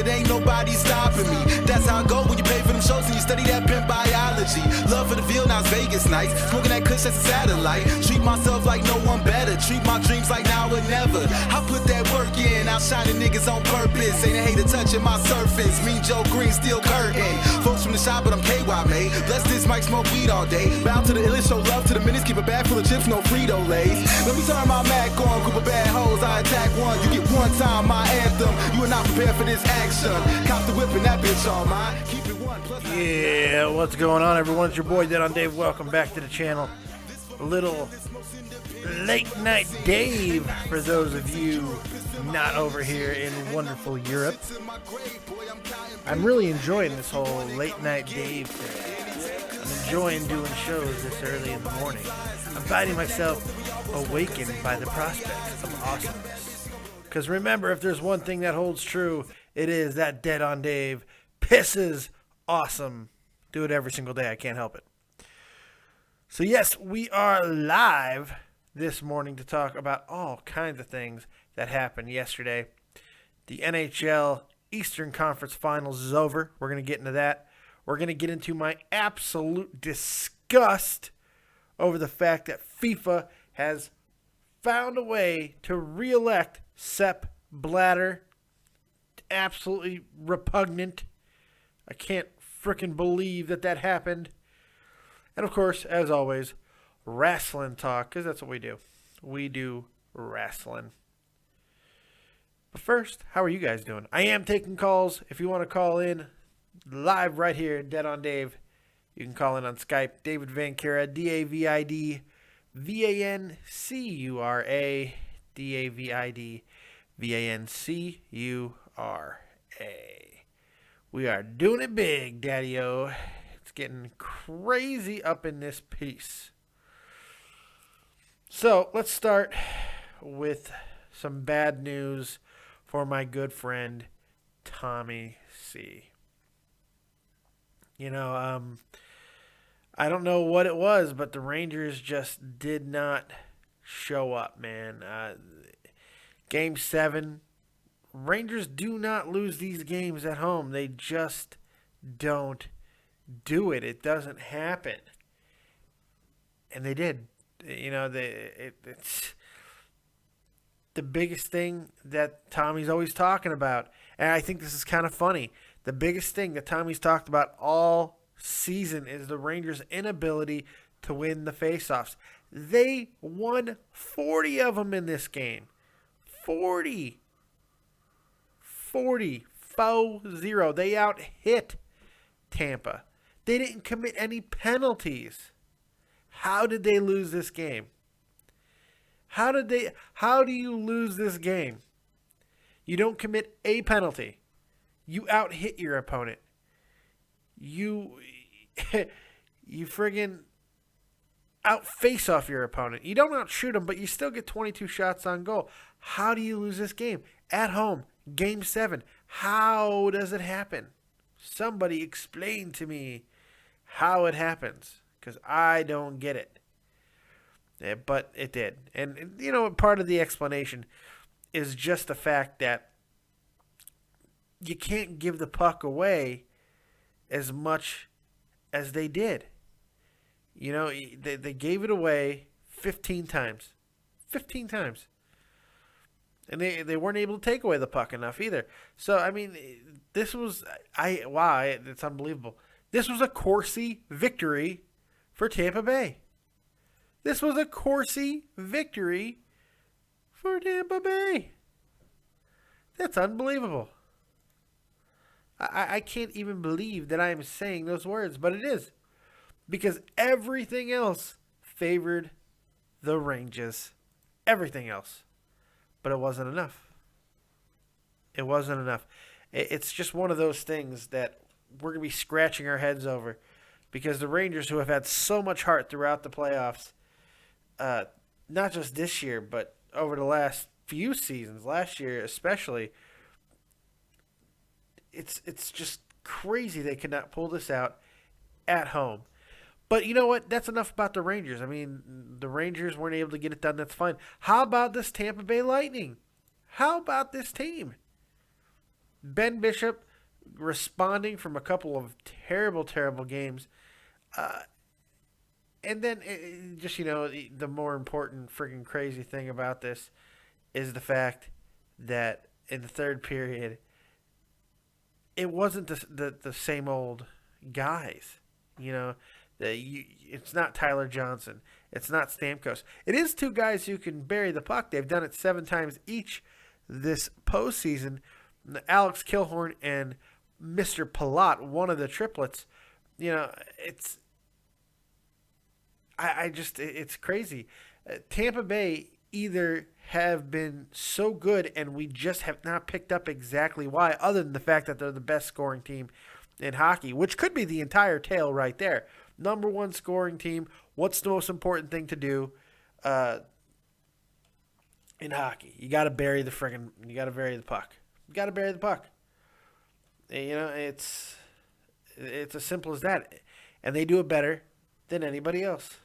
but ain't nobody stopping me. That's how I go when you pay for them shows and you study that pimp biology. Love for the field, now it's Vegas nights. Smoking that kush, that's a satellite. Treat myself like no one better. Treat my dreams like now or never. I put that work in, outshining niggas on purpose. Ain't a hater touching my surface. Mean Joe Green, still curtain. Folks from the shop, but I'm KY, mate. Bless this mic, smoke weed all day. Bow to the illest, show love to the minutes. Keep a bag full of chips, no Frito-Lays. Let me turn my Mac on, group of bad hoes, I attack one. You get one time, my anthem. You are not prepared for this action. Cop the whip and that bitch all mine. Keep it one plus. Yeah, what's going on, everyone? It's your boy Dead on Dave. Welcome back to the channel. A little late night Dave for those of you not over here in wonderful Europe. I'm really enjoying this whole late night Dave thing. I'm enjoying doing shows this early in the morning. I'm finding myself awakened by the prospect of awesomeness. Because remember, if there's one thing that holds true, it is that Dead on Dave pisses awesome. Do it every single day. I can't help it. So yes, we are live this morning to talk about all kinds of things that happened yesterday. The NHL Eastern Conference Finals is over. We're going to get into that. We're going to get into my absolute disgust over the fact that FIFA has found a way to re-elect Sepp Blatter. Absolutely repugnant. I can't frickin' believe that happened. And of course, as always, wrestling talk, because that's what we do. We do wrestling. But first, how are you guys doing? I am taking calls. If you want to call in live right here, Dead on Dave, you can call in on Skype. David Vancura, DavidVancura, DavidVancura. We are doing it big, Daddy-O. It's getting crazy up in this piece. So let's start with some bad news for my good friend Tommy C. You know, I don't know what it was, but the Rangers just did not show up, man. Game 7, Rangers do not lose these games at home. They just don't do it. It doesn't happen. And they did. You know, it's the biggest thing that Tommy's always talking about. And I think this is kind of funny. The biggest thing that Tommy's talked about all season is the Rangers' inability to win the faceoffs. They won 40 of them in this game. 40. 4-0. They out-hit Tampa. They didn't commit any penalties. How did they lose this game? How do you lose this game? You don't commit a penalty. You out-hit your opponent. You friggin' out-face off your opponent. You don't out-shoot them, but you still get 22 shots on goal. How do you lose this game? At home, Game 7. How does it happen? Somebody explain to me how it happens, because I don't get it. Yeah, but it did. And, you know, part of the explanation is just the fact that you can't give the puck away as much as they did. You know, they gave it away 15 times. 15 times. And they weren't able to take away the puck enough either. So, I mean, this was, it's unbelievable. This was a Corsi victory for Tampa Bay. This was a Corsi victory for Tampa Bay. That's unbelievable. I can't even believe that I am saying those words, but it is. Because everything else favored the Rangers. Everything else. But it wasn't enough. It wasn't enough. It's just one of those things that we're going to be scratching our heads over. Because the Rangers, who have had so much heart throughout the playoffs, not just this year, but over the last few seasons, last year especially, it's just crazy they could not pull this out at home. But you know what? That's enough about the Rangers. I mean, the Rangers weren't able to get it done. That's fine. How about this Tampa Bay Lightning? How about this team? Ben Bishop responding from a couple of terrible, terrible games. And then, just, the more important freaking crazy thing about this is the fact that in the third period, it wasn't the same old guys. It's not Tyler Johnson. It's not Stamkos. It is two guys who can bury the puck. They've done it 7 times each this postseason. Alex Killhorn and Mr. Palat, one of the triplets. It's it's crazy. Tampa Bay either have been so good and we just have not picked up exactly why, other than the fact that they're the best scoring team in hockey, which could be the entire tale right there. Number 1 scoring team. What's the most important thing to do in hockey? You got to bury the puck. You got to bury the puck. It's as simple as that. And they do it better than anybody else.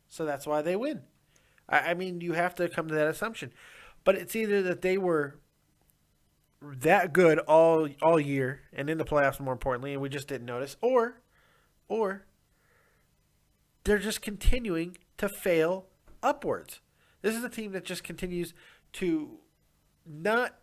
So that's why they win. I mean, you have to come to that assumption. But it's either that they were that good all year and in the playoffs, more importantly, and we just didn't notice, or they're just continuing to fail upwards. This is a team that just continues to not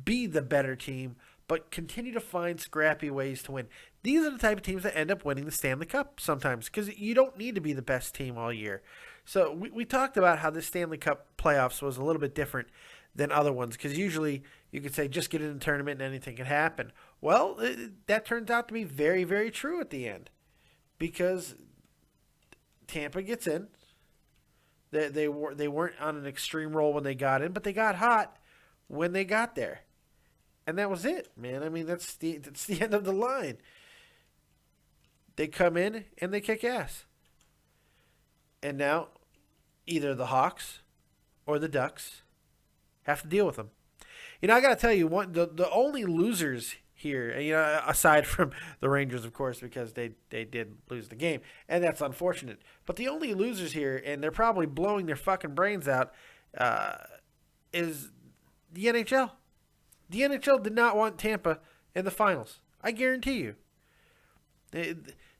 be the better team, but continue to find scrappy ways to win. These are the type of teams that end up winning the Stanley Cup sometimes, because you don't need to be the best team all year. So we talked about how the Stanley Cup playoffs was a little bit different than other ones, because usually you could say just get in the tournament and anything can happen. Well, that turns out to be very, very true at the end, because Tampa gets in. They weren't on an extreme roll when they got in, but they got hot when they got there. And that was it, man. I mean, that's the end of the line. They come in and they kick ass. And now either the Hawks or the Ducks have to deal with them. I got to tell you, the only losers here, aside from the Rangers, of course, because they did lose the game, and that's unfortunate. But the only losers here, and they're probably blowing their fucking brains out, is the NHL. The NHL did not want Tampa in the finals. I guarantee you.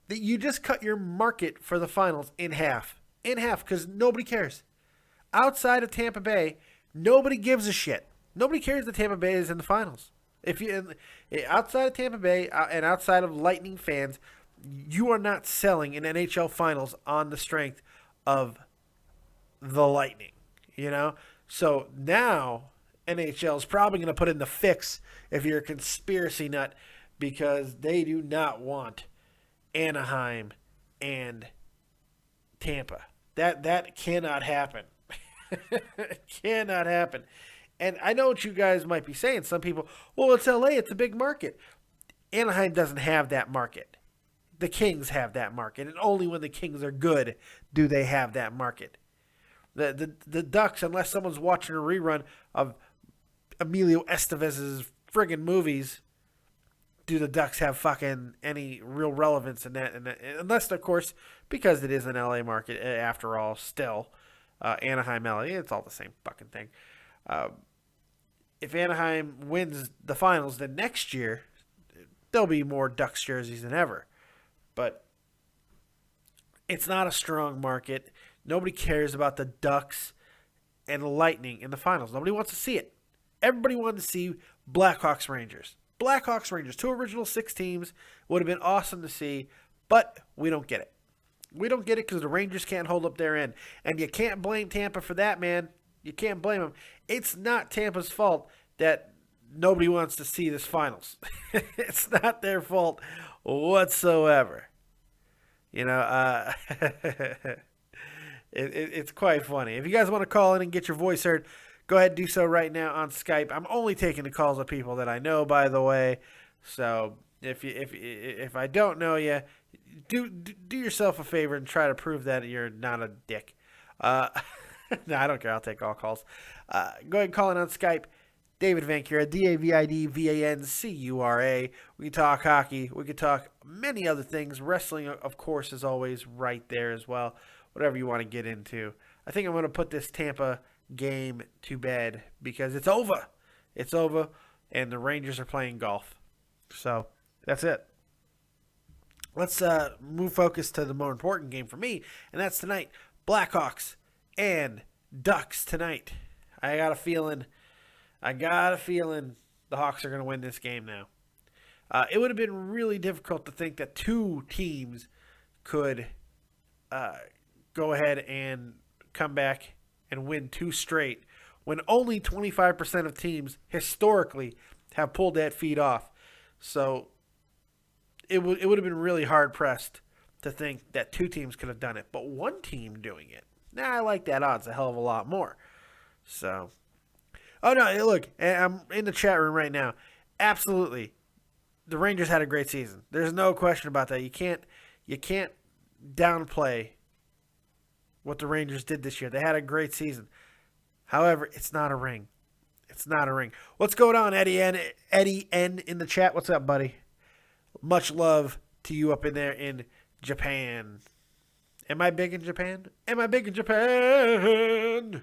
You just cut your market for the finals in half. In half, because nobody cares. Outside of Tampa Bay, nobody gives a shit. Nobody cares that Tampa Bay is in the finals. Outside of Tampa Bay and outside of Lightning fans, you are not selling an NHL finals on the strength of the Lightning. So now NHL is probably going to put in the fix if you're a conspiracy nut, because they do not want Anaheim and Tampa. That cannot happen. It cannot happen. And I know what you guys might be saying. Some people, well, it's LA. It's a big market. Anaheim doesn't have that market. The Kings have that market. And only when the Kings are good do they have that market. The Ducks, unless someone's watching a rerun of Emilio Estevez's friggin' movies, do the Ducks have fucking any real relevance in that? Unless, of course, because it is an LA market after all, still. Anaheim, LA, it's all the same fucking thing. If Anaheim wins the finals, then next year there'll be more Ducks jerseys than ever. But it's not a strong market. Nobody cares about the Ducks and the Lightning in the finals. Nobody wants to see it. Everybody wanted to see Blackhawks Rangers. Blackhawks Rangers, 2 original 6 teams. Would have been awesome to see, but we don't get it. We don't get it because the Rangers can't hold up their end. And you can't blame Tampa for that, man. You can't blame them. It's not Tampa's fault that nobody wants to see this finals. It's not their fault whatsoever. It's quite funny. If you guys want to call in and get your voice heard, go ahead and do so right now on Skype. I'm only taking the calls of people that I know, by the way. So if I don't know you, do yourself a favor and try to prove that you're not a dick. No, I don't care. I'll take all calls. Go ahead and call in on Skype. David Vancura, DavidVancura. We can talk hockey. We can talk many other things. Wrestling, of course, is always right there as well. Whatever you want to get into. I think I'm going to put this Tampa game to bed because it's over. It's over. and the Rangers are playing golf. So that's it. Let's move focus to the more important game for me, and that's tonight. Blackhawks and Ducks tonight. I got a feeling the Hawks are going to win this game now. It would have been really difficult to think that two teams could go ahead and come back and win two straight when only 25% of teams historically have pulled that feat off. So it would have been really hard-pressed to think that two teams could have done it. But one team doing it, I like that odds a hell of a lot more. So, oh no, look, I'm in the chat room right now. Absolutely, the Rangers had a great season. There's no question about that. You can't downplay what the Rangers did this year. They had a great season. However, it's not a ring. It's not a ring. What's going on, Eddie N in the chat? What's up, buddy? Much love to you up in there in Japan. Am I big in Japan? Am I big in Japan?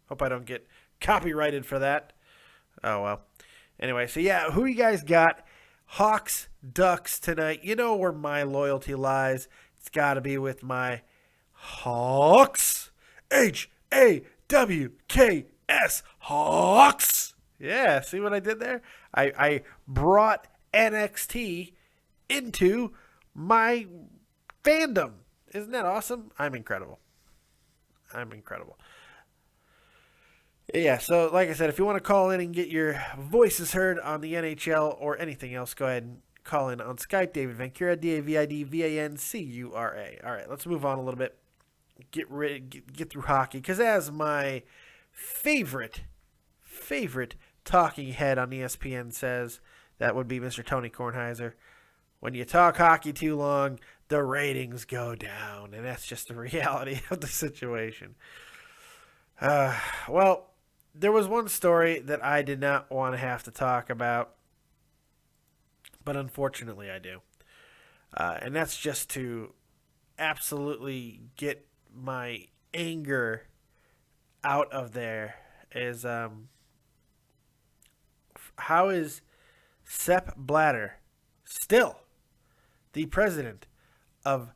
Hope I don't get copyrighted for that. Oh, well. Anyway, so yeah, who you guys got? Hawks, Ducks tonight. You know where my loyalty lies. It's got to be with my Hawks. Hawks. Hawks. Yeah, see what I did there? I brought NXT into my fandom. Isn't that awesome? I'm incredible. Yeah, so like I said, if you want to call in and get your voices heard on the NHL or anything else, go ahead and call in on Skype. David Vancura, DavidVancura. All right, let's move on a little bit. Get through hockey, because as my favorite talking head on ESPN says, that would be Mr. Tony Kornheiser. When you talk hockey too long, the ratings go down, and that's just the reality of the situation. Well, there was one story that I did not want to have to talk about, but unfortunately I do. And that's just to absolutely get my anger out of there is how is Sepp Blatter still the president of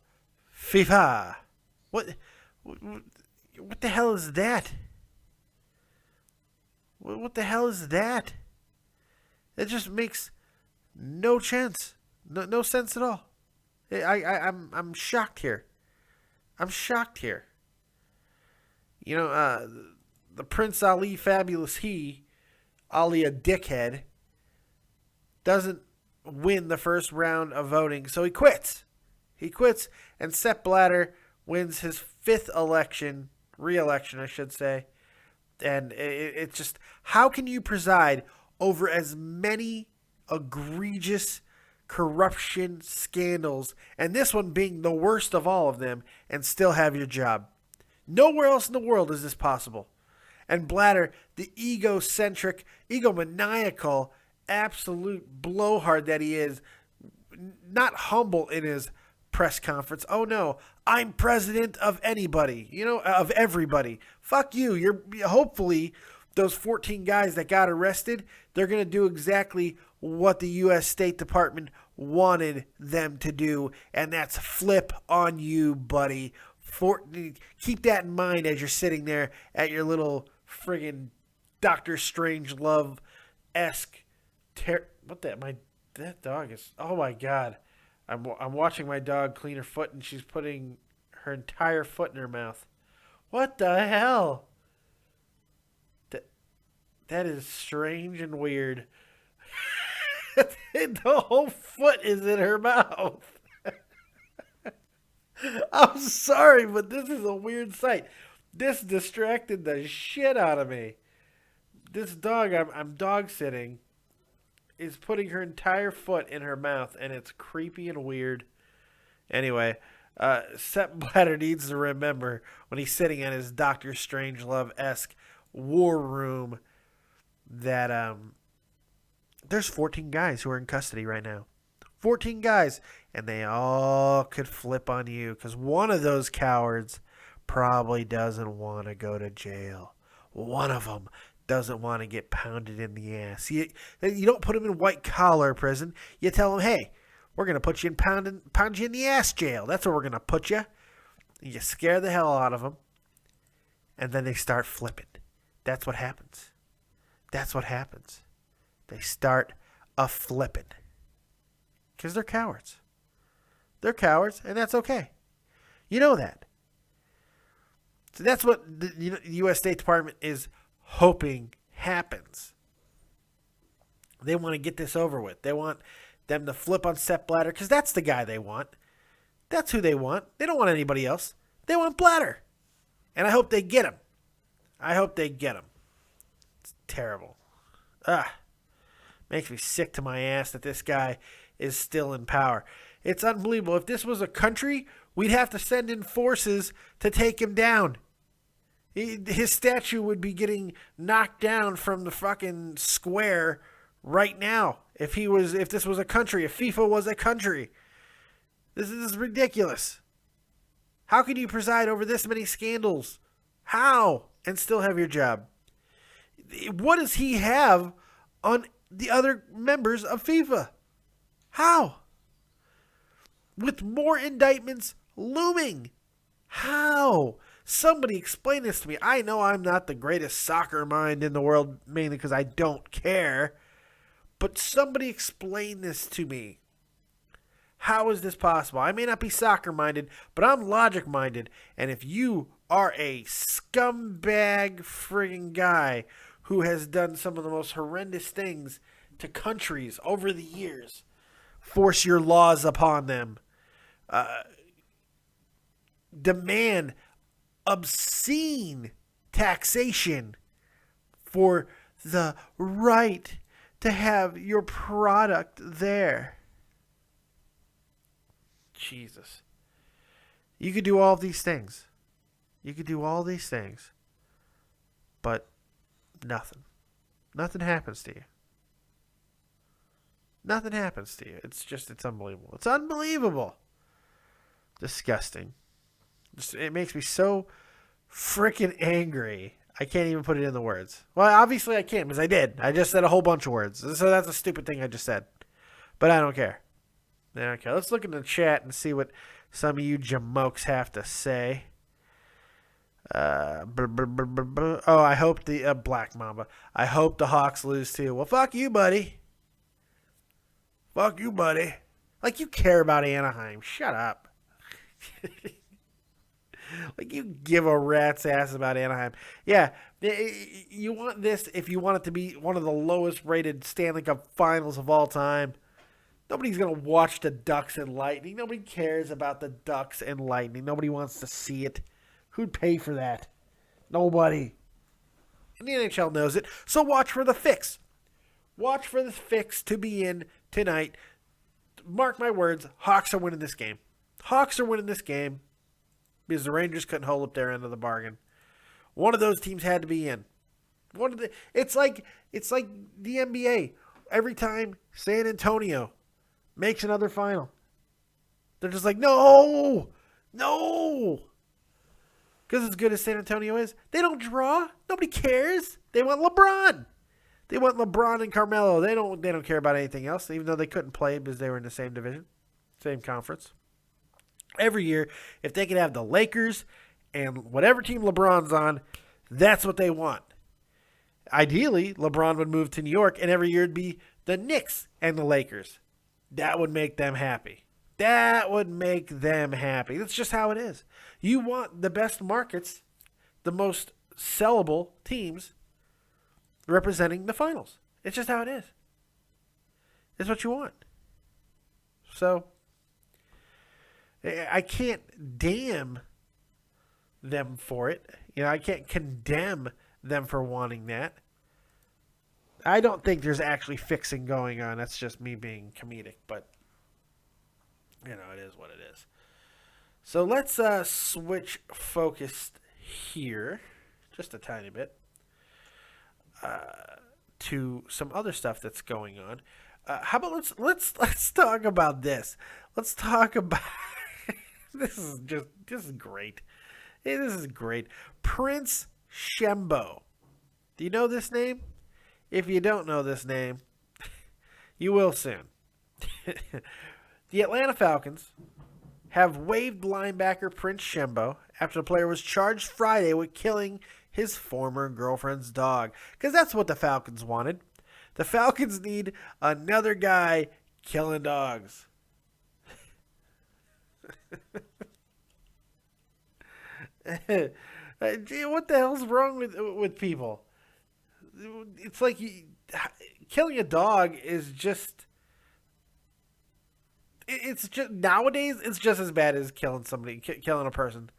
FIFA? What the hell is that? What the hell is that? It just makes no sense. No sense at all. I'm shocked here. You know, the Prince Ali Fabulous Ali a dickhead, doesn't win the first round of voting, so he quits. And Sepp Blatter wins his fifth re-election, I should say. And it's just, how can you preside over as many egregious corruption scandals, and this one being the worst of all of them, and still have your job? Nowhere else in the world is this possible. And Blatter, the egocentric, egomaniacal, absolute blowhard that he is, not humble in his press conference. Oh no, I'm president of anybody, of everybody. Fuck you. You're hopefully those 14 guys that got arrested, they're going to do exactly what the U.S. State Department wanted them to do, and that's flip on you, buddy. Keep that in mind as you're sitting there at your little friggin' Doctor Strangelove-esque that dog is, oh my god. I'm watching my dog clean her foot, and she's putting her entire foot in her mouth. What the hell? That is strange and weird. The whole foot is in her mouth. I'm sorry, but this is a weird sight. This distracted the shit out of me. This dog I'm dog sitting is putting her entire foot in her mouth, and it's creepy and weird. Anyway, Sepp Blatter needs to remember when he's sitting in his Doctor Strangelove-esque war room that there's 14 guys who are in custody right now. 14 guys, and they all could flip on you because one of those cowards probably doesn't want to go to jail. One of them doesn't want to get pounded in the ass. You don't put him in white-collar prison. You tell him, hey, we're going to put you in pound you in the ass jail. That's where we're going to put you. You scare the hell out of them, and then they start flipping. That's what happens. That's what happens. They start a-flipping. Because they're cowards. They're cowards, and that's okay. You know that. So that's what the U.S. State Department is hoping happens. They want to get this over with. They want them to flip on Sepp Blatter because that's the guy they want. That's who they want. They don't want anybody else. They want Blatter. And I hope they get him. I hope they get him. It's terrible. Makes me sick to my ass that this guy is still in power. It's unbelievable. If this was a country, we'd have to send in forces to take him down. His statue would be getting knocked down from the fucking square right now. If this was a country, if FIFA was a country. This is ridiculous. How can you preside over this many scandals? How? And still have your job? What does he have on the other members of FIFA? How? With more indictments looming. How? Somebody explain this to me. I know I'm not the greatest soccer mind in the world, mainly because I don't care. But somebody explain this to me. How is this possible? I may not be soccer minded, but I'm logic minded. And if you are a scumbag friggin' guy who has done some of the most horrendous things to countries over the years, force your laws upon them, demand obscene taxation for the right to have your product there. Jesus. You could do all these things. You could do all these things. But nothing. Nothing happens to you. Nothing happens to you. It's unbelievable. It's unbelievable. Disgusting. It makes me so freaking angry. I can't even put it in the words. Well, obviously I can't because I did. I just said a whole bunch of words. So that's a stupid thing I just said. But I don't care. Okay, let's look in the chat and see what some of you jamokes have to say. Oh, I hope the Black Mamba. I hope the Hawks lose too. Well, fuck you, buddy. Fuck you, buddy. Like you care about Anaheim. Shut up. Like you give a rat's ass about Anaheim. Yeah, you want this if you want it to be one of the lowest rated Stanley Cup finals of all time. Nobody's going to watch the Ducks and Lightning. Nobody cares about the Ducks and Lightning. Nobody wants to see it. Who'd pay for that? Nobody. And the NHL knows it. So watch for the fix. Watch for the fix to be in tonight. Mark my words, Hawks are winning this game. Hawks are winning this game because the Rangers couldn't hold up their end of the bargain. One of those teams had to be in. It's like the NBA. Every time San Antonio makes another final, they're just like, no. Because as good as San Antonio is, they don't draw. Nobody cares. They want LeBron. They want LeBron and Carmelo. They don't care about anything else, even though they couldn't play because they were in the same division, same conference. Every year, if they could have the Lakers and whatever team LeBron's on, that's what they want. Ideally, LeBron would move to New York, and every year it'd be the Knicks and the Lakers. That would make them happy. That would make them happy. That's just how it is. You want the best markets, the most sellable teams representing the finals. It's just how it is. It's what you want. So, I can't damn them for it. I can't condemn them for wanting that. I don't think there's actually fixing going on. That's just me being comedic, but it is what it is. So let's switch focus here, just a tiny bit, to some other stuff that's going on. How about let's talk about this. Let's talk about this is great. This is great. Prince Shembo, Do you know this name? If you don't know this name, you will soon. The Atlanta Falcons have waived linebacker Prince Shembo after the player was charged Friday with killing his former girlfriend's dog. Because that's what the Falcons wanted. The Falcons need another guy killing dogs. What the hell's wrong with people? It's like killing a dog is just... It's just nowadays. It's just as bad as killing somebody, killing a person.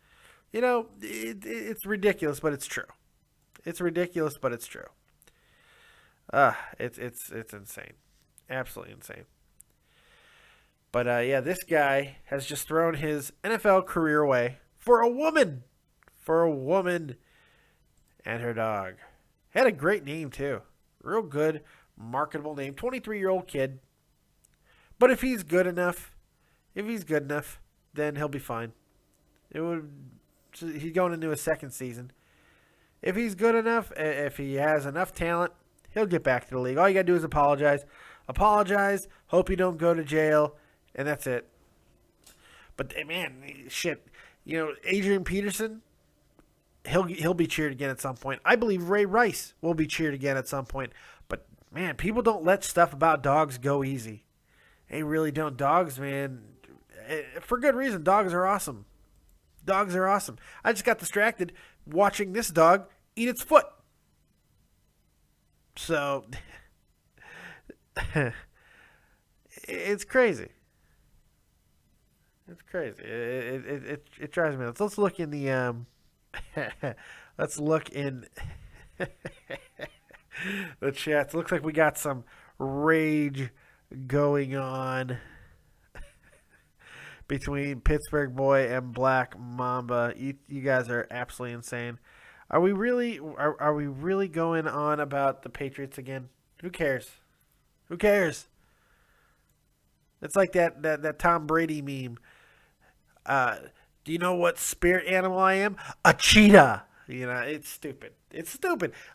You know, it's ridiculous, but it's true. It's ridiculous, but it's true. It's insane, absolutely insane. But yeah, this guy has just thrown his NFL career away for a woman, and her dog. Had a great name too, real good, marketable name. 23-year-old kid. But if he's good enough, then he'll be fine. He's going into his second season. If he's good enough, if he has enough talent, he'll get back to the league. All you got to do is apologize. Hope you don't go to jail, and that's it. But, man, shit. You know, Adrian Peterson, he'll be cheered again at some point. I believe Ray Rice will be cheered again at some point. But, man, people don't let stuff about dogs go easy. They really don't. Dogs, man, for good reason. Dogs are awesome. I just got distracted watching this dog eat its foot. So, it's crazy. It's crazy. It drives me nuts. Let's look in the let's look in the chats. Looks like we got some rage going on between Pittsburgh Boy and Black Mamba. You guys are absolutely insane. Are we really going on about the Patriots again? Who cares? It's like that Tom Brady meme. Do you know what spirit animal I am? A cheetah. You know, it's stupid.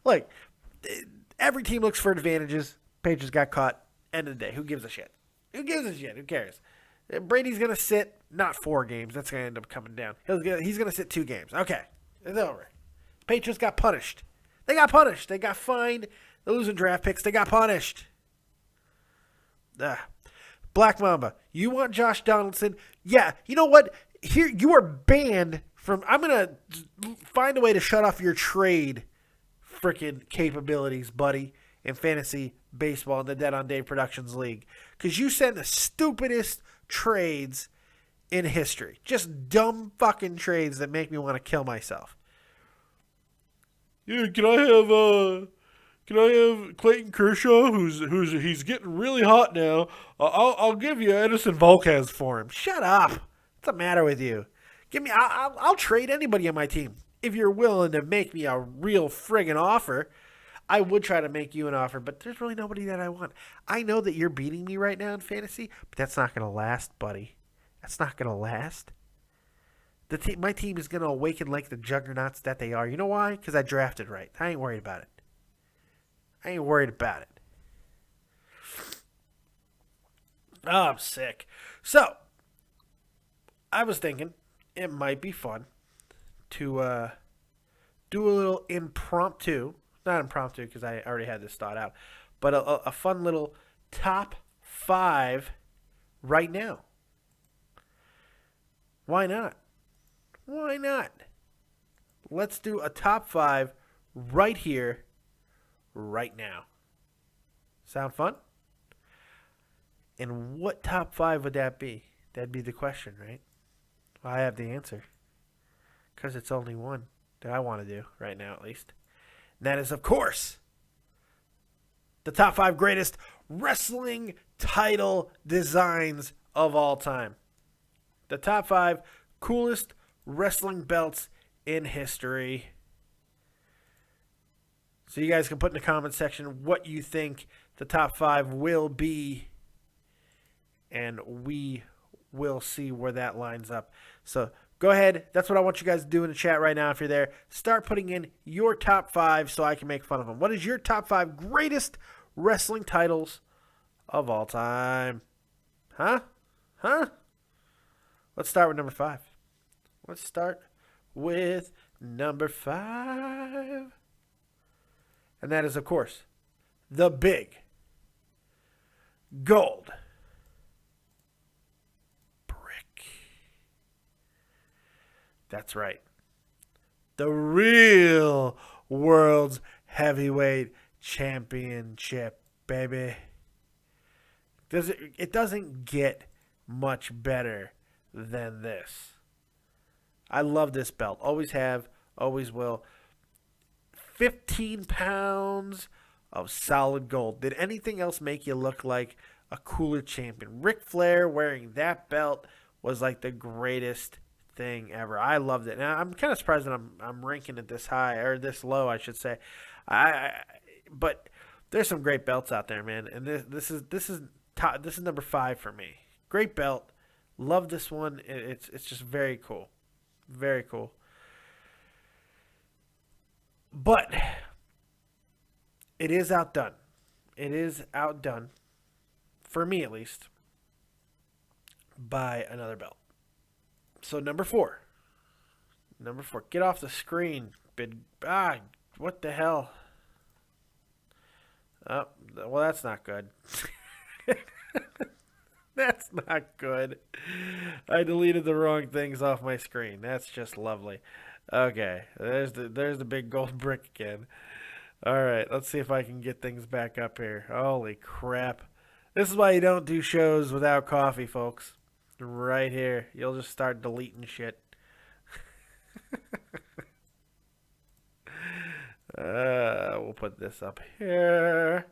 Look, every team looks for advantages. Patriots got caught. End of the day. Who gives a shit? Who cares? Brady's going to sit not 4 games. That's going to end up coming down. He's going to sit 2 games. Okay. It's over. Patriots got punished. They got fined. They're losing draft picks. They got punished. Black Mamba, you want Josh Donaldson? Yeah. You know what? Here, you are banned from... I'm going to find a way to shut off your trade freaking capabilities, buddy, in fantasy baseball in the Dead on Dave Productions League. Because you send the stupidest trades in history. Just dumb fucking trades that make me want to kill myself. Yeah, can I have Clayton Kershaw, he's getting really hot now. I'll give you Edison Volquez for him. Shut up. What's the matter with you? I'll trade anybody on my team. If you're willing to make me a real friggin' offer, I would try to make you an offer, but there's really nobody that I want. I know that you're beating me right now in fantasy, but that's not going to last, buddy. That's not going to last. My team is going to awaken like the juggernauts that they are. You know why? Because I drafted right. I ain't worried about it. Oh, I'm sick. So, I was thinking it might be fun to do a little impromptu. Not impromptu because I already had this thought out. But a fun little top 5 right now. Why not? Let's do a top 5 right here, right now. Sound fun? And what top 5 would that be? That'd be the question, right? Well, I have the answer. Because it's only one that I want to do right now, at least. And that is, of course, the top 5 greatest wrestling title designs of all time. The top 5 coolest wrestling belts in history. So you guys can put in the comment section what you think the top 5 will be. And we will see where that lines up. So Go ahead. That's what I want you guys to do in the chat right now if you're there. Start putting in your top 5 so I can make fun of them. What is your top 5 greatest wrestling titles of all time? Huh? Let's start with number 5. Let's start with number 5. And that is, of course, the big gold brick. That's right. The real world's heavyweight championship, baby. It doesn't get much better than this. I love this belt. Always have, always will. 15 pounds of solid gold. Did anything else make you look like a cooler champion? Ric Flair wearing that belt was like the greatest thing ever. I loved it. Now I'm kind of surprised that I'm ranking it this high, or this low, I should say. But there's some great belts out there, man. And this is number 5 for me. Great belt. Love this one. It's just very cool. Very cool. But it is outdone. It is outdone, for me at least, by another belt. So number 4. Number 4. Get off the screen. What the hell? Oh, well, that's not good. That's not good. I deleted the wrong things off my screen. That's just lovely. Okay, there's the big gold brick again. All right, let's see if I can get things back up here. Holy crap. This is why you don't do shows without coffee, folks. Right here. You'll just start deleting shit. We'll put this up here.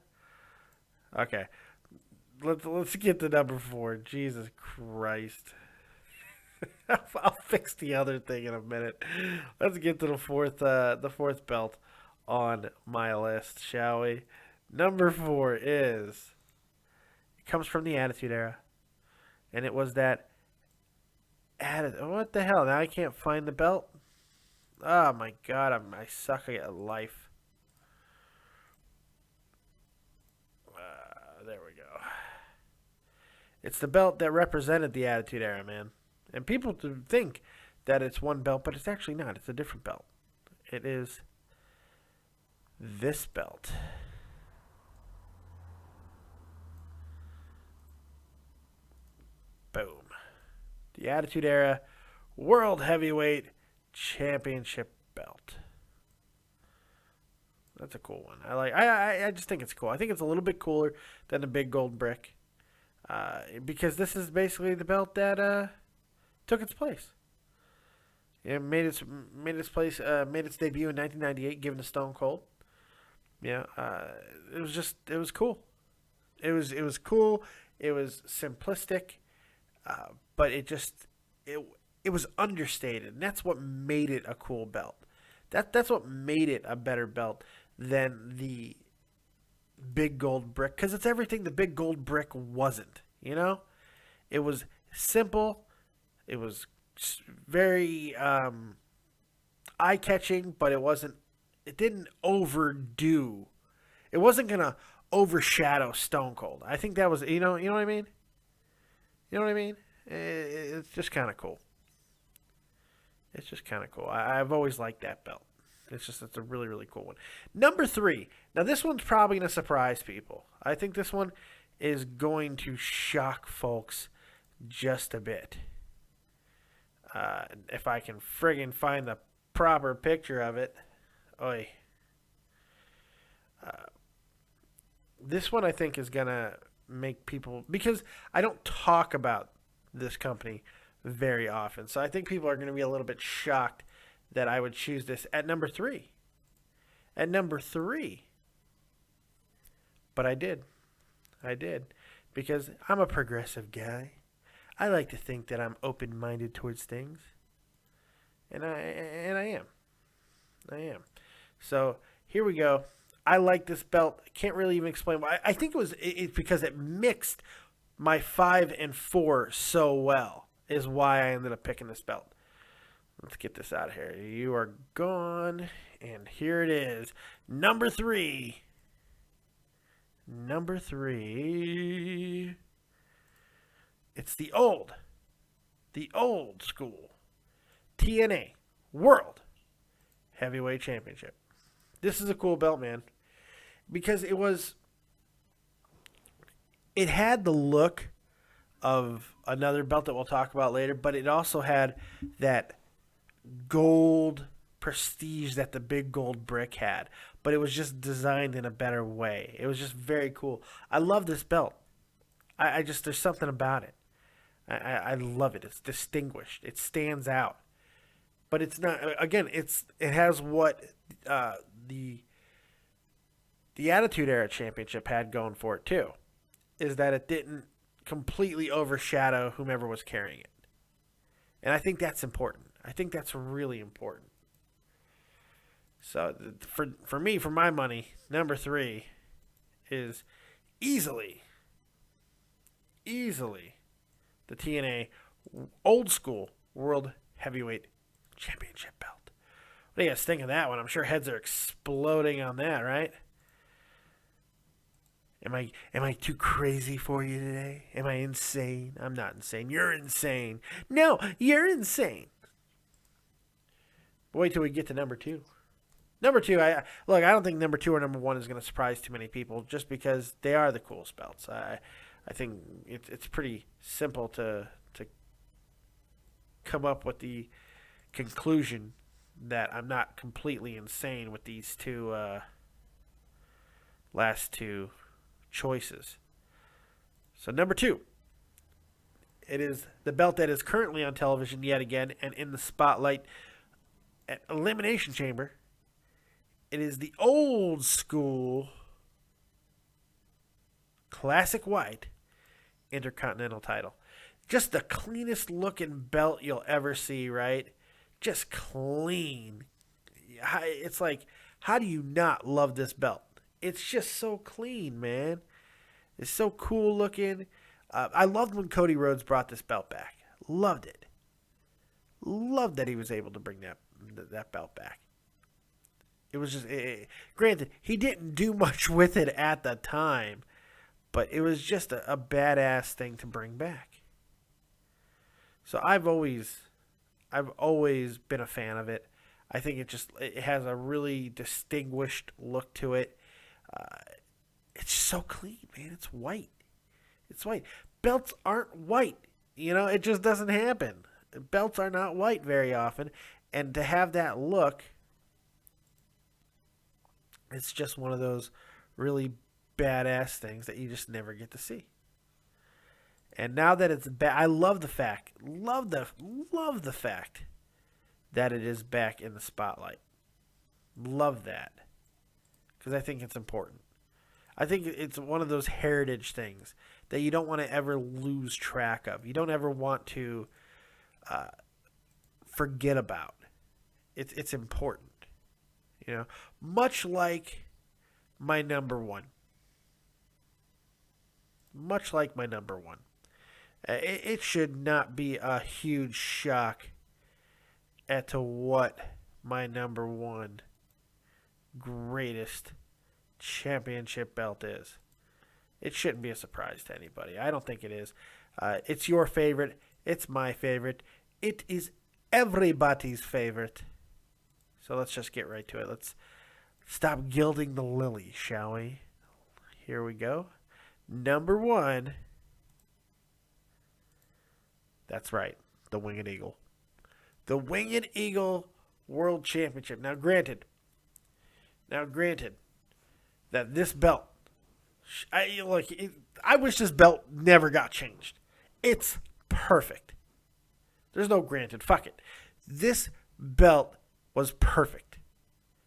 Okay. Let's get to number 4. Jesus Christ. I'll fix the other thing in a minute. Let's get to the fourth belt on my list, shall we? Number 4 it comes from the Attitude Era. And it was that what the hell? Now I can't find the belt. Oh my god, I suck at life. There we go. It's the belt that represented the Attitude Era, man. And people think that it's one belt, but it's actually not. It's a different belt. It is this belt. Boom. The Attitude Era World Heavyweight Championship belt. That's a cool one. I just think it's cool. I think it's a little bit cooler than the big gold brick. Because this is basically the belt that took its place. It made its debut in 1998, given to Stone Cold. Yeah, it was cool. It was cool. It was simplistic, but it was understated, and that's what made it a cool belt. That's what made it a better belt than the big gold brick, because it's everything the big gold brick wasn't. You know, it was simple. It was very eye-catching, but it didn't overdo. It wasn't gonna overshadow Stone Cold. I think that was, you know what I mean? You know what I mean? It's just kind of cool. It's just kind of cool. I've always liked that belt. It's a really, really cool one. Number 3. Now, this one's probably going to surprise people. I think this one is going to shock folks just a bit. If I can friggin' find the proper picture of it. Oi. This one I think is going to make people... Because I don't talk about this company very often. So I think people are going to be a little bit shocked that I would choose this at number 3. At number 3. But I did. Because I'm a progressive guy. I like to think that I'm open-minded towards things. And I am. So here we go. I like this belt. I can't really even explain why. I think it's because it mixed my 5 and 4 so well is why I ended up picking this belt. Let's get this out of here. You are gone, and here it is. Number 3. Number 3. It's the old school TNA World Heavyweight Championship. This is a cool belt, man, because it had the look of another belt that we'll talk about later, but it also had that gold prestige that the big gold brick had, but it was just designed in a better way. It was just very cool. I love this belt. I just, there's something about it. I love it. It's distinguished. It stands out. But it's not, again, it has what the Attitude Era Championship had going for it too, is that it didn't completely overshadow whomever was carrying it. And I think that's important. I think that's really important. So for me, for my money, number 3 is easily the TNA Old School World Heavyweight Championship belt. What do you guys think of that one? I'm sure heads are exploding on that, right? Am I too crazy for you today? Am I insane? I'm not insane. You're insane. No, you're insane. Wait till we get to number 2. Number 2, I don't think number 2 or number 1 is going to surprise too many people, just because they are the coolest belts. I think it's pretty simple to come up with the conclusion that I'm not completely insane with these last 2 choices. So number 2, it is the belt that is currently on television yet again and in the spotlight at Elimination Chamber. It is the Old School Classic White Intercontinental title. Just the cleanest looking belt you'll ever see, right? Just clean. It's like, how do you not love this belt? It's just so clean, man. It's so cool looking. I loved when Cody Rhodes brought this belt back. Loved it. Loved that he was able to bring that belt back. It was just, granted, he didn't do much with it at the time, but it was just a badass thing to bring back. So I've always been a fan of it. I think it has a really distinguished look to it. It's so clean, man. It's white. It's white. Belts aren't white. It just doesn't happen. Belts are not white very often. And to have that look, it's just one of those really badass things that you just never get to see. And now that it's back, I love the fact that it is back in the spotlight. Love that. Because I think it's important. I think it's one of those heritage things that you don't want to ever lose track of. You don't ever want to forget about. It's important. Much like my number 1. Much like my number 1. It should not be a huge shock as to what my number 1 greatest championship belt is. It shouldn't be a surprise to anybody. I don't think it is. It's your favorite. It's my favorite. It is everybody's favorite. So let's just get right to it. Let's stop gilding the lily, shall we? Here we go. Number 1. That's right. The Winged Eagle. The Winged Eagle World Championship. Now granted that this belt, I wish this belt never got changed. It's perfect. There's no granted. Fuck it. This belt was perfect.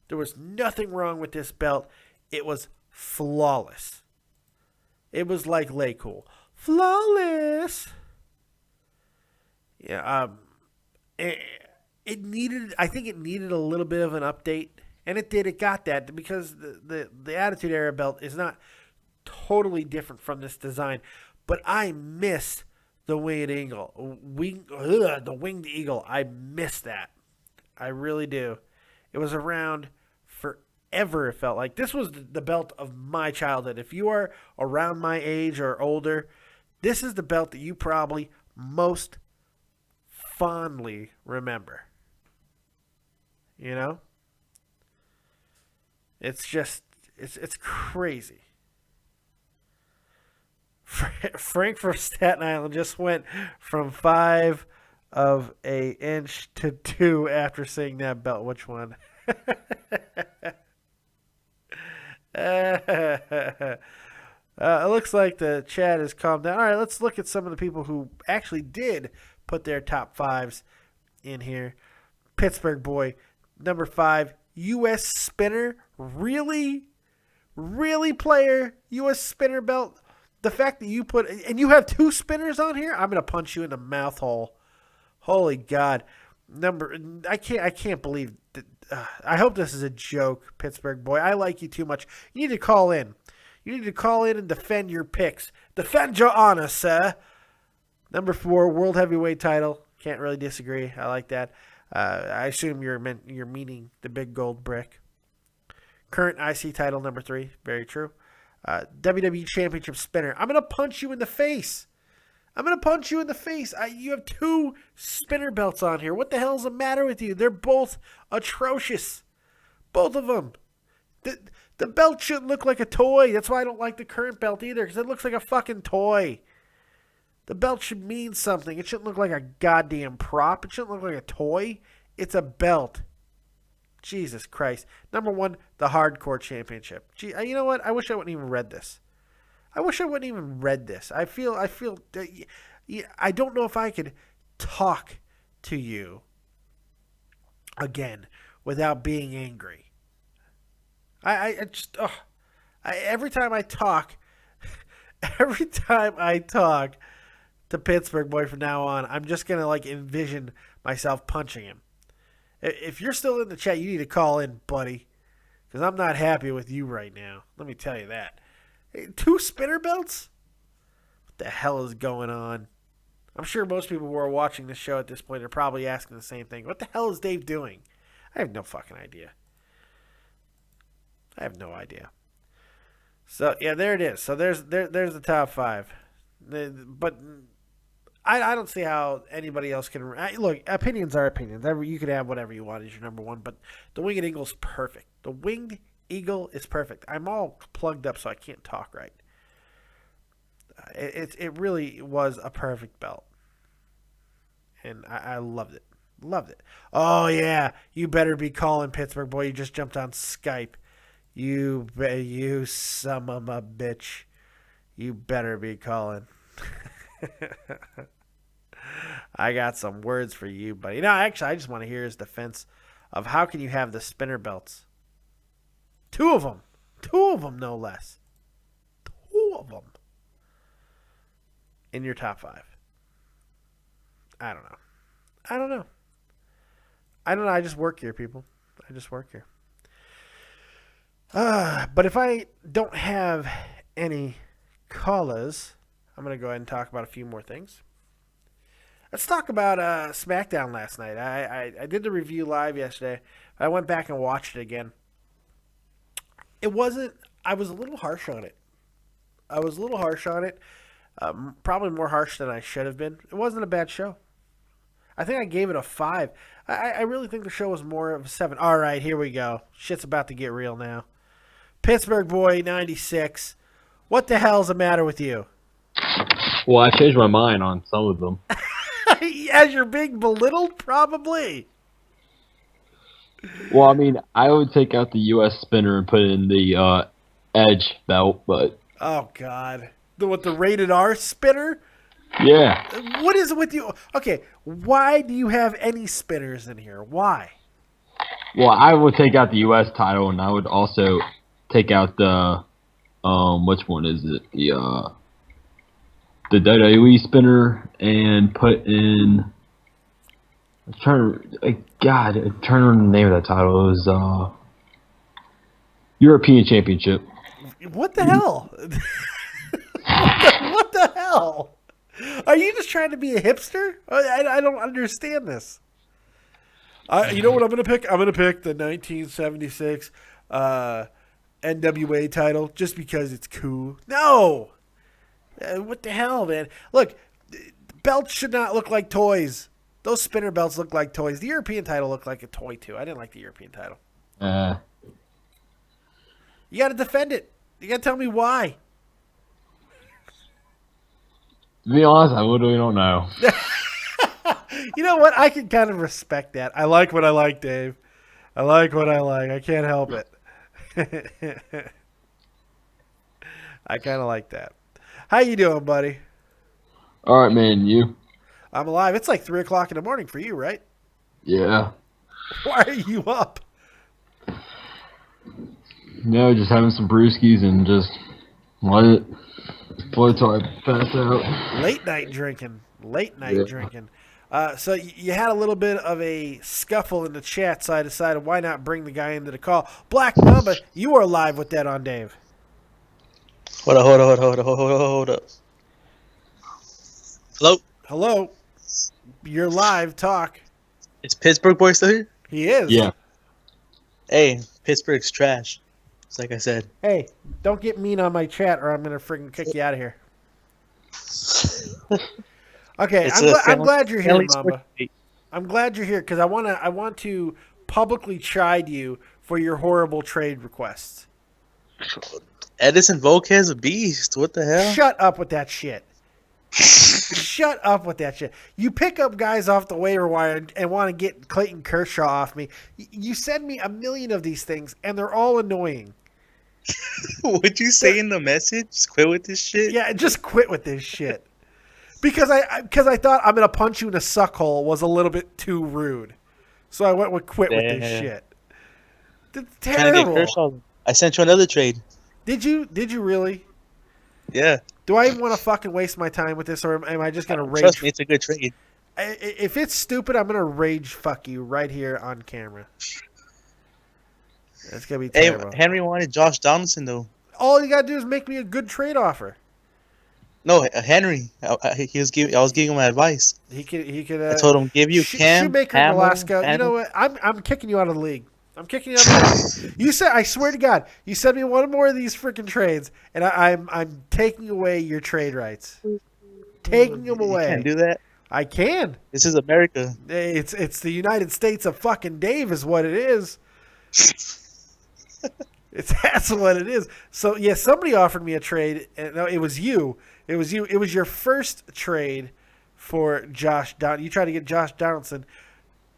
There was nothing wrong with this belt. It was flawless. It was like Lay Cool. Flawless. Yeah. It needed. I think it needed a little bit of an update, and it did. It got that because the Attitude Era belt is not totally different from this design, but I miss the Winged Eagle. The Winged Eagle. I miss that. I really do. It was around forever, it felt like. This was the belt of my childhood. If you are around my age or older, this is the belt that you probably most fondly remember. You know? It's just, it's crazy. Frank from Staten Island just went from 5 of an inch to 2 after seeing that belt. Which one? It looks like the chat has calmed down. All right, let's look at some of the people who actually did put their top 5s in here. Pittsburgh boy, number 5, U.S. spinner. Really? Really, player? U.S. spinner belt? The fact that you put, and you have 2 spinners on here, I'm gonna punch you in the mouth hole. Holy God! I can't believe that. I hope this is a joke, Pittsburgh boy. I like you too much. You need to call in. You need to call in and defend your picks. Defend your honor, sir. Number 4, world heavyweight title. Can't really disagree. I like that. I assume you're meaning the big gold brick. Current IC title, number 3. Very true. WWE Championship spinner. I'm going to punch you in the face. You have 2 spinner belts on here. What the hell is the matter with you? They're both atrocious. Both of them. The belt shouldn't look like a toy. That's why I don't like the current belt either, because it looks like a fucking toy. The belt should mean something. It shouldn't look like a goddamn prop. It shouldn't look like a toy. It's a belt. Jesus Christ. Number 1, the Hardcore Championship. Gee, you know what? I wish I wouldn't even read this. I feel I don't know if I could talk to you again without being angry. Every time I talk to Pittsburgh boy from now on, I'm just going to envision myself punching him. If you're still in the chat, you need to call in, buddy, because I'm not happy with you right now. Let me tell you that. 2 spinner belts? What the hell is going on? I'm sure most people who are watching this show at this point are probably asking the same thing. What the hell is Dave doing? I have no fucking idea. So, yeah, there it is. So there's the top 5. But I don't see how anybody else can. Look, opinions are opinions. You can have whatever you want as your number 1, but the Winged Eagle's perfect. The Winged Eagle is perfect. I'm all plugged up, so I can't talk right. It really was a perfect belt, and I loved it. Oh yeah, you better be calling, Pittsburgh boy. You just jumped on Skype. You son of a bitch. You better be calling. I got some words for you, buddy. No, actually, I just want to hear his defense of how can you have the spinner belts. 2 of them, no less. 2 of them in your top 5. I don't know. I just work here, people. I just work here. But if I don't have any callers, I'm going to go ahead and talk about a few more things. Let's talk about SmackDown last night. I did the review live yesterday. I went back and watched it again. I was a little harsh on it. Probably more harsh than I should have been. It wasn't a bad show. I think I gave it a 5. I really think the show was more of a 7. All right, here we go. Shit's about to get real now. Pittsburgh boy, 96. What the hell's the matter with you? Well, I changed my mind on some of them. As you're being belittled, probably. Well, I mean, I would take out the U.S. spinner and put in the Edge belt, but... Oh, God. The rated R spinner? Yeah. What is it with you? Okay, why do you have any spinners in here? Why? Well, I would take out the U.S. title, and I would also take out the... which one is it? The WWE spinner, and put in... I'm trying to remember the name of that title. It was European Championship. What the hell? What the hell? Are you just trying to be a hipster? I don't understand this. You know what I'm going to pick? I'm going to pick the 1976 NWA title just because it's cool. No! What the hell, man? Look, belts should not look like toys. Those spinner belts look like toys. The European title looked like a toy, too. I didn't like the European title. You got to defend it. You got to tell me why. To be honest, I literally don't know. You know what? I can kind of respect that. I like what I like, Dave. I like what I like. I can't help it. I kind of like that. How you doing, buddy? All right, man. You? I'm alive. It's like 3 o'clock in the morning for you, right? Yeah. Why are you up? No, just having some brewskis and just let it flow till I pass out. Late night drinking. Drinking. So you had a little bit of a scuffle in the chat, so I decided why not bring the guy into the call. Black Mamba, you are live with that on Dave. Hold up. Hello. You're live. Talk. Is Pittsburgh boy still here? He is. Yeah. Hey, Pittsburgh's trash. It's like I said. Hey, don't get mean on my chat or I'm going to freaking kick you out of here. Okay, I'm glad you're here, Mamba. I'm glad you're here because I want to publicly chide you for your horrible trade requests. Edison Volquez a beast. What the hell? Shut up with that shit. Shut up with that shit. You pick up guys off the waiver wire and want to get Clayton Kershaw off me. You send me a million of these things, and they're all annoying. What'd you say in the message? Just quit with this shit? Yeah, just quit with this shit. Because I thought I'm going to punch you in a suck hole was a little bit too rude. So I went with quit with this shit. It's terrible. I sent you another trade. Did you really? Yeah. Do I even want to fucking waste my time with this, or am I just going to rage? Trust me, it's a good trade. If it's stupid, I'm going to rage fuck you right here on camera. It's going to be terrible. Hey, Henry wanted Josh Donaldson, though. All you got to do is make me a good trade offer. No, Henry. I was giving him advice. He could. I told him give you Cam, Shoemaker, Hamill, Velasco. You know what? I'm kicking you out of the league. I'm kicking you out of the league. You said, I swear to God, you send me one more of these freaking trades, and I'm taking away your trade rights. Taking them away. You can't do that. I can. This is America. It's the United States of fucking Dave is what it is. That's what it is. So yeah, somebody offered me a trade. And no, it was you. It was you. It was your first trade for Josh Donaldson. You tried to get Josh Donaldson,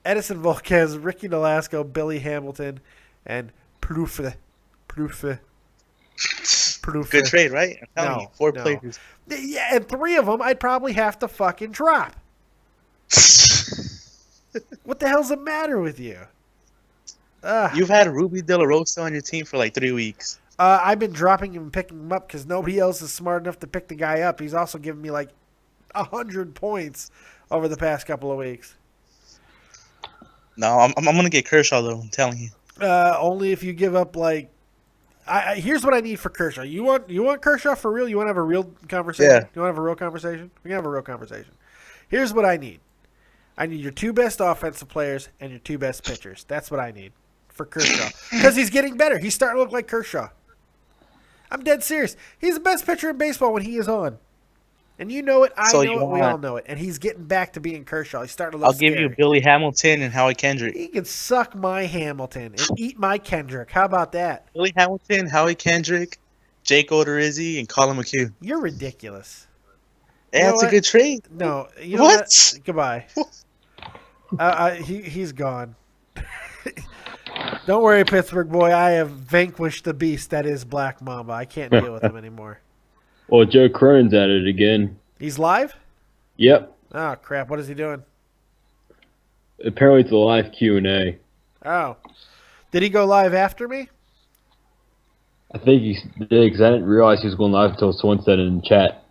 Edison Volquez, Ricky Nolasco, Billy Hamilton, and Plouffe. Good trade, right? I'm telling you, 4 players. Yeah, and 3 of them I'd probably have to fucking drop. What the hell's the matter with you? You've had Ruby De La Rosa on your team for like 3 weeks. I've been dropping him and picking him up because nobody else is smart enough to pick the guy up. He's also given me like 100 points over the past couple of weeks. No, I'm gonna get Kershaw though. I'm telling you. Only if you give up like. Here's what I need for Kershaw. You want Kershaw for real? You want to have a real conversation? Yeah. You want to have a real conversation? We can have a real conversation. Here's what I need. I need your 2 best offensive players and your 2 best pitchers. That's what I need for Kershaw because he's getting better. He's starting to look like Kershaw. I'm dead serious. He's the best pitcher in baseball when he is on. And you know it. I know it. We all know it. And he's getting back to being Kershaw. He's starting to look give you Billy Hamilton and Howie Kendrick. He can suck my Hamilton and eat my Kendrick. How about that? Billy Hamilton, Howie Kendrick, Jake Odorizzi, and Colin McHugh. You're ridiculous. Hey, that's a good trade. No. You know what? Goodbye. He's gone. Don't worry, Pittsburgh boy. I have vanquished the beast that is Black Mamba. I can't deal with him anymore. Well, Joe Cronin's at it again. He's live? Yep. Oh, crap. What is he doing? Apparently it's a live Q&A. Oh. Did he go live after me? I think he did because I didn't realize he was going live until someone said it in chat.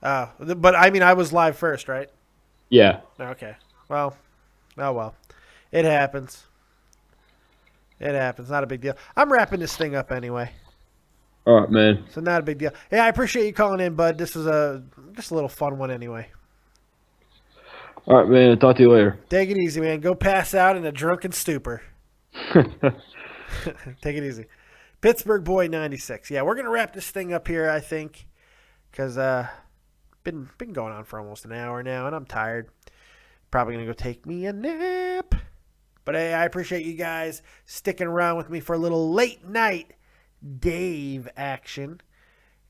Oh. But, I mean, I was live first, right? Yeah. Okay. Well. Oh, well. It happens. It happens. Not a big deal. I'm wrapping this thing up anyway. All right, man. So not a big deal. Hey, I appreciate you calling in, bud. This was just a little fun one anyway. All right, man. Talk to you later. Take it easy, man. Go pass out in a drunken stupor. Take it easy. Pittsburgh Boy 96. Yeah, we're going to wrap this thing up here, I think, because been going on for almost an hour now, and I'm tired. Probably going to go take me a nap. But hey, I appreciate you guys sticking around with me for a little late night Dave action.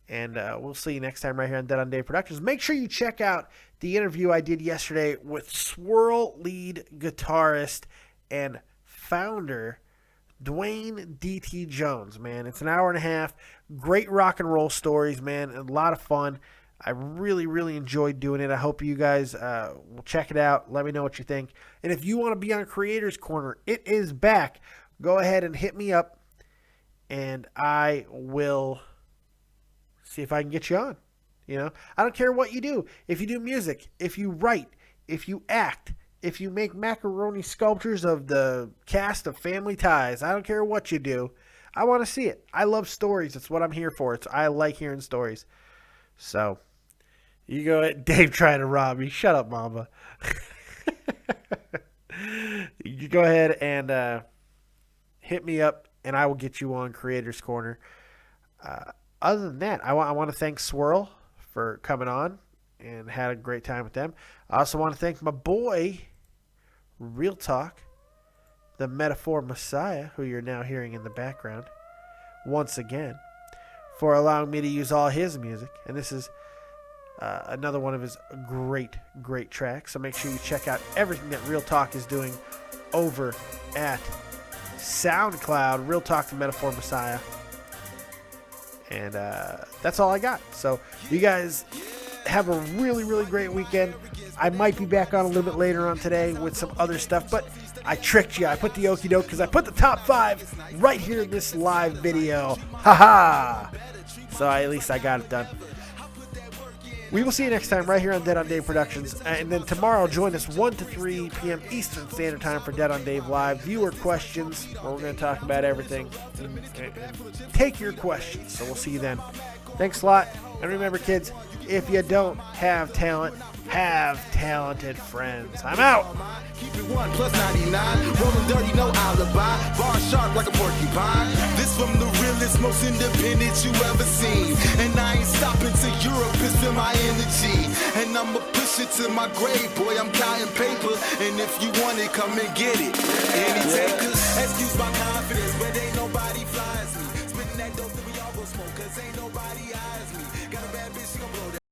And we'll see you next time right here on Dead on Dave Productions. Make sure you check out the interview I did yesterday with Swirl lead guitarist and founder Dwayne DT Jones, man. It's an hour and a half. Great rock and roll stories, man. A lot of fun. I really, really enjoyed doing it. I hope you guys will check it out. Let me know what you think. And if you want to be on Creators Corner, it is back. Go ahead and hit me up, and I will see if I can get you on. You know, I don't care what you do. If you do music, if you write, if you act, if you make macaroni sculptures of the cast of Family Ties, I don't care what you do. I want to see it. I love stories. It's what I'm here for. I like hearing stories. So, you go ahead. Dave trying to rob me. Shut up, Mamba. You go ahead and hit me up, and I will get you on Creators Corner. Other than that, I want to thank Swirl for coming on and had a great time with them. I also want to thank my boy, Real Talk, the Metaphor Messiah, who you're now hearing in the background, once again, for allowing me to use all his music. And this is another one of his great, great tracks. So make sure you check out everything that Real Talk is doing over at SoundCloud, Real Talk, the Metaphor Messiah. And that's all I got. So you guys have a really, really great weekend. I might be back on a little bit later on today with some other stuff, but I tricked you. I put the okie doke because I put the top 5 right here in this live video. Ha-ha! So at least I got it done. We will see you next time right here on Dead on Dave Productions. And then tomorrow, join us 1 to 3 p.m. Eastern Standard Time for Dead on Dave Live. Viewer questions, where we're going to talk about everything. And take your questions. So we'll see you then. Thanks a lot. And remember, kids, if you don't have talent, have talented friends. I'm out. Keep it 1 plus 99. Rolling dirty, no alibi. Bar sharp like a porcupine. This from the realest, most independent you ever seen. And I ain't stopping till Europe is in my energy. And I'ma push it to my grave, boy. I'm counting paper. And if you want it, come and get it. Any takers? Excuse my confidence, but ain't nobody flies me. Spitting that dope that we all go smoke, cause ain't nobody eyes me. Got a bad bitch, she gon' blow that.